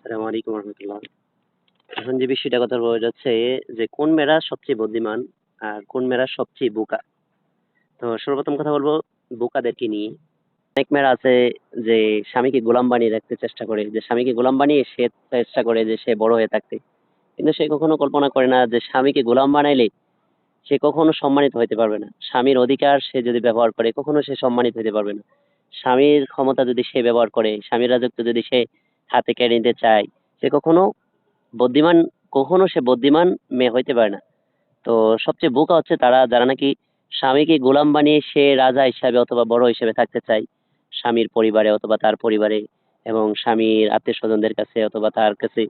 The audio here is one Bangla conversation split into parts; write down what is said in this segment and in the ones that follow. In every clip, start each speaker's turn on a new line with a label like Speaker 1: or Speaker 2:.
Speaker 1: আসসালামু আলাইকুম রহমতুল্লাহ। এখন যে বিষয়টা কথা বলা যাচ্ছে যে কোন মেয়েরা সবচেয়ে বুদ্ধিমান আর কোন মেয়েরা সবচেয়ে বোকা। তো সর্বপ্রথম কথা বলবো বোকাদেরকে নিয়ে। অনেক মেয়েরা আছে যে স্বামীকে গোলাম বানিয়ে রাখতে চেষ্টা করে, যে স্বামীকে গোলাম বানিয়ে সে চেষ্টা করে যে সে বড় হয়ে থাকতে। কিন্তু সে কখনো কল্পনা করে না যে স্বামীকে গোলাম বানাইলে সে কখনো সম্মানিত হইতে পারবে না। স্বামীর অধিকার সে যদি ব্যবহার করে কখনো সে সম্মানিত হইতে পারবে না। স্বামীর ক্ষমতা যদি সে ব্যবহার করে, স্বামীর রাজত্ব যদি সে হাতে কেড়ে নিতে চায়, সে কখনো বুদ্ধিমান কখনো সে বুদ্ধিমান মেয়ে হইতে পারে না। তো সবচেয়ে বোকা হচ্ছে তারা যারা নাকি স্বামীকে গোলাম বানিয়ে সে রাজা হিসাবে অথবা বড় হিসেবে থাকতে চায় স্বামীর পরিবারে অথবা তার পরিবারে এবং স্বামীর আত্মীয় স্বজনদের কাছে অথবা তার কাছে।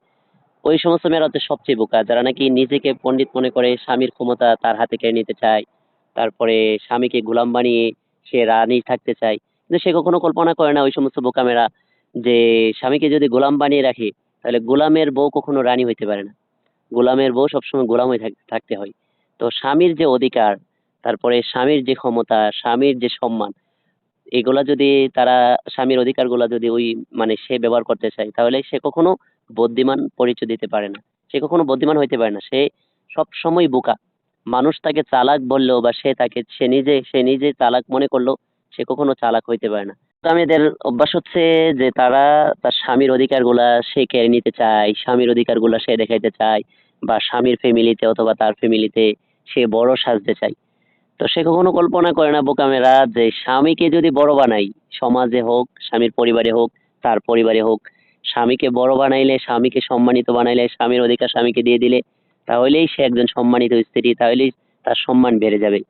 Speaker 1: ওই সমস্ত মেয়েরা হচ্ছে সবচেয়ে বোকা যারা নাকি নিজেকে পণ্ডিত মনে করে স্বামীর ক্ষমতা তার হাতে কেড়ে নিতে চায়, তারপরে স্বামীকে গোলাম বানিয়ে সে রানী থাকতে চায়। কিন্তু সে কখনো কল্পনা করে না ওই সমস্ত বোকা মেয়েরা যে স্বামীকে যদি গোলাম বানিয়ে রাখে তাহলে গোলামের বউ কখনো রানী হইতে পারে না। গোলামের বউ সবসময় গোলাম হয়ে থাকতে হয়। তো স্বামীর যে অধিকার, তারপরে স্বামীর যে ক্ষমতা, স্বামীর যে সম্মান, এগুলা যদি তারা স্বামীর অধিকারগুলা যদি ওই মানে সে ব্যবহার করতে চায় তাহলে সে কখনো বুদ্ধিমান পরিচয় দিতে পারে না। সে কখনো বুদ্ধিমান হইতে পারে না। সে সবসময় বোকা। মানুষ তাকে চালাক বললেও বা সে নিজে চালাক মনে করলেও সে কখনো চালাক হইতে পারে না। তো মেয়েদের অভ্যাস হচ্ছে যে তারা তার স্বামীর অধিকারগুলা সে কেড়ে নিতে চায়, স্বামীর অধিকারগুলা সে দেখাইতে চায় বা স্বামীর ফ্যামিলিতে অথবা তার ফ্যামিলিতে সে বড় সাজতে চায়। তো সে কখনো কল্পনা করে না বোকামেরা যে স্বামীকে যদি বড় বানাই, সমাজে হোক, স্বামীর পরিবারে হোক, তার পরিবারে হোক, স্বামীকে বড় বানাইলে, স্বামীকে সম্মানিত বানাইলে, স্বামীর অধিকার স্বামীকে দিয়ে দিলে, তাহলেই সে একজন সম্মানিত স্ত্রী, তাহলেই তার সম্মান বেড়ে যাবে।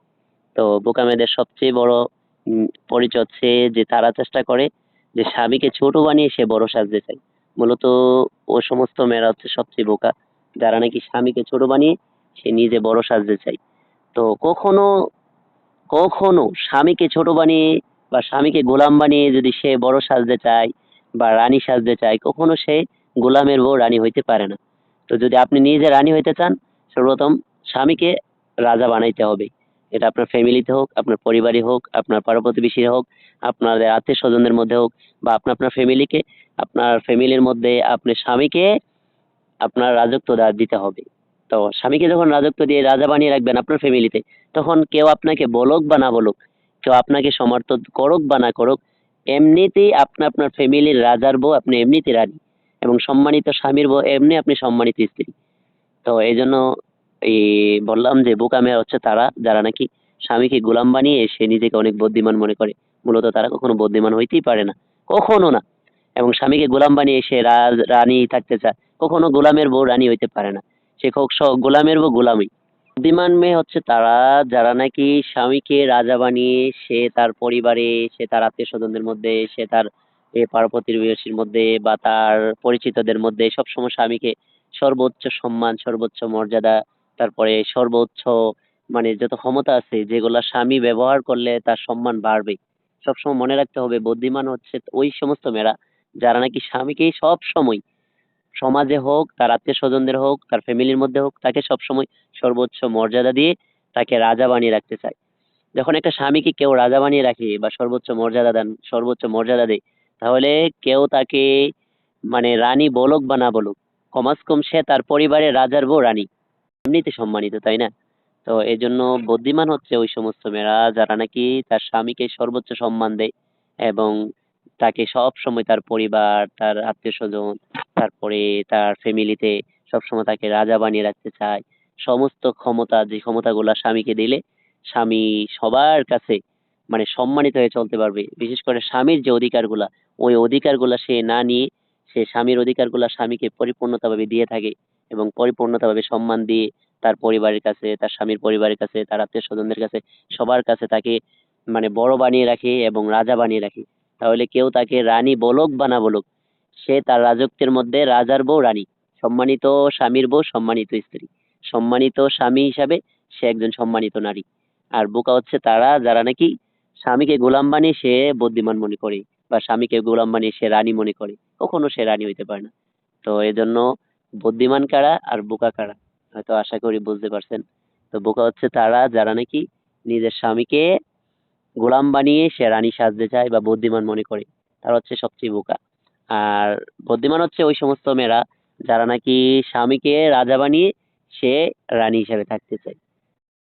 Speaker 1: তো বোকামেদের সবচেয়ে বড় পরিচয় হচ্ছে যে তারা চেষ্টা করে যে স্বামীকে ছোট বানিয়ে সে বড় সাজতে চায়। মূলত ও সমস্ত মেয়েরা হচ্ছে সবচেয়ে বোকা যারা নাকি স্বামীকে ছোট বানিয়ে সে নিজে বড় সাজতে চায়। তো কখনো কখনো স্বামীকে ছোট বানিয়ে বা স্বামীকে গোলাম বানিয়ে যদি সে বড় সাজতে চায় বা রানী সাজতে চায় কখনো সে গোলামের বউ রানী হইতে পারে না। তো যদি আপনি নিজে রানী হইতে চান সর্বপ্রথম স্বামীকে রাজা বানাইতে হবে। এটা আপনার ফ্যামিলিতে হোক, আপনার পরিবারে হোক, আপনার পাড়া প্রতিবেশী হোক, আপনাদের আত্মীয় স্বজনদের মধ্যে হোক বা আপনার ফ্যামিলিকে, আপনার ফ্যামিলির মধ্যে আপনি স্বামীকে আপনার রাজত্ব দিতে হবে। তো স্বামীকে যখন রাজত্ব দিয়ে রাজা বানিয়ে রাখবেন আপনার ফ্যামিলিতে, তখন কেউ আপনাকে বলুক বা না বলুক, কেউ আপনাকে সমর্থন করুক বা না করুক, এমনিতেই আপনার ফ্যামিলির রাজার বউ আপনি এমনিতে রানী এবং সম্মানিত স্বামীর বউ এমনি আপনি সম্মানিত স্ত্রী। তো এই জন্য এই বললাম যে বোকামে হচ্ছে তারা যারা নাকি স্বামীকে গোলাম বানিয়ে সে নিজেকে অনেক বুদ্ধিমান মনে করে। মূলত তারা কখনো বুদ্ধিমান হইতেই পারে না, কখনো না। এবং স্বামীকে গোলাম বানিয়ে সে রানী থাকতে চায়, কখনো গোলামের বউ রানী হইতে পারে না। সে গোলামের বউ গোলামই। বুদ্ধিমান মেয়ে হচ্ছে তারা যারা নাকি স্বামীকে রাজা বানিয়ে সে তার পরিবারে, সে তার আত্মীয় স্বজনদের মধ্যে, সে তার পাড়া প্রতিবেশীর মধ্যে বা তার পরিচিতদের মধ্যে সবসময় স্বামীকে সর্বোচ্চ সম্মান, সর্বোচ্চ মর্যাদা, তারপরে সর্বোচ্চ মানে যত ক্ষমতা আছে যেগুলা স্বামী ব্যবহার করলে তার সম্মান বাড়বে। সবসময় মনে রাখতে হবে বুদ্ধিমান হচ্ছে ওই সমস্ত মেয়েরা যারা নাকি স্বামীকে সব সময় সমাজে হোক, তার আত্মীয় স্বজনদের হোক, তার ফ্যামিলির মধ্যে হোক, তাকে সবসময় সর্বোচ্চ মর্যাদা দিয়ে তাকে রাজা বানিয়ে রাখতে চায়। যখন একটা স্বামীকে কেউ রাজা বানিয়ে রাখে বা সর্বোচ্চ মর্যাদা দেয়, তাহলে কেউ তাকে মানে রানী বলুক বা না বলুক, কমাস কম সে তার পরিবারের রাজার বউ রানী, এমনিতে সম্মানিত, তাই না? তো এই জন্য বুদ্ধিমান হচ্ছে ওই সমস্ত মেয়েরা যারা নাকি তার স্বামীকে সর্বোচ্চ সম্মান দেয় এবং তাকে সব সময় তার পরিবার, তার আত্মীয় স্বজন, তারপরে তার ফ্যামিলিতে সবসময় তাকে রাজা বানিয়ে রাখতে চায়। সমস্ত ক্ষমতা যে ক্ষমতাগুলা স্বামীকে দিলে স্বামী সবার কাছে মানে সম্মানিত হয়ে চলতে পারবে। বিশেষ করে স্বামীর যে অধিকারগুলা, ওই অধিকারগুলা সে না নিয়ে সে স্বামীর অধিকারগুলা স্বামীকে পরিপূর্ণতাভাবে দিয়ে থাকে এবং পরিপূর্ণতাভাবে সম্মান দিয়ে তার পরিবারের কাছে, তার স্বামীর পরিবারের কাছে, তার আত্মীয় স্বজনদের কাছে, সবার কাছে তাকে মানে বড় বানিয়ে রাখে এবং রাজা বানিয়ে রাখে। তাহলে কেউ তাকে রানী বলুক বা না বলুক, সে তার রাজত্বের মধ্যে রাজার বউ রানী, সম্মানিত স্বামীর বউ সম্মানিত স্ত্রী, সম্মানিত স্বামী হিসাবে সে একজন সম্মানিত নারী। আর বোকা হচ্ছে তারা যারা নাকি স্বামীকে গোলাম বানিয়ে সে বুদ্ধিমান মনে করে বা স্বামীকে গোলাম বানিয়ে সে রানী মনে করে, কখনো সে রানী হইতে পারে না। তো এজন্য বুদ্ধিমান কারা আর বোকা কারা হয়তো আশা করি বুঝতে পারছেন। তো বোকা হচ্ছে তারা যারা নাকি নিজের স্বামীকে গোলাম বানিয়ে সে রানী সাজতে চায় বা বুদ্ধিমান মনে করে, তারা হচ্ছে সবচেয়ে বোকা। আর বুদ্ধিমান হচ্ছে ওই সমস্ত মেয়েরা যারা নাকি স্বামীকে রাজা বানিয়ে সে রানী হিসেবে থাকতে চায়।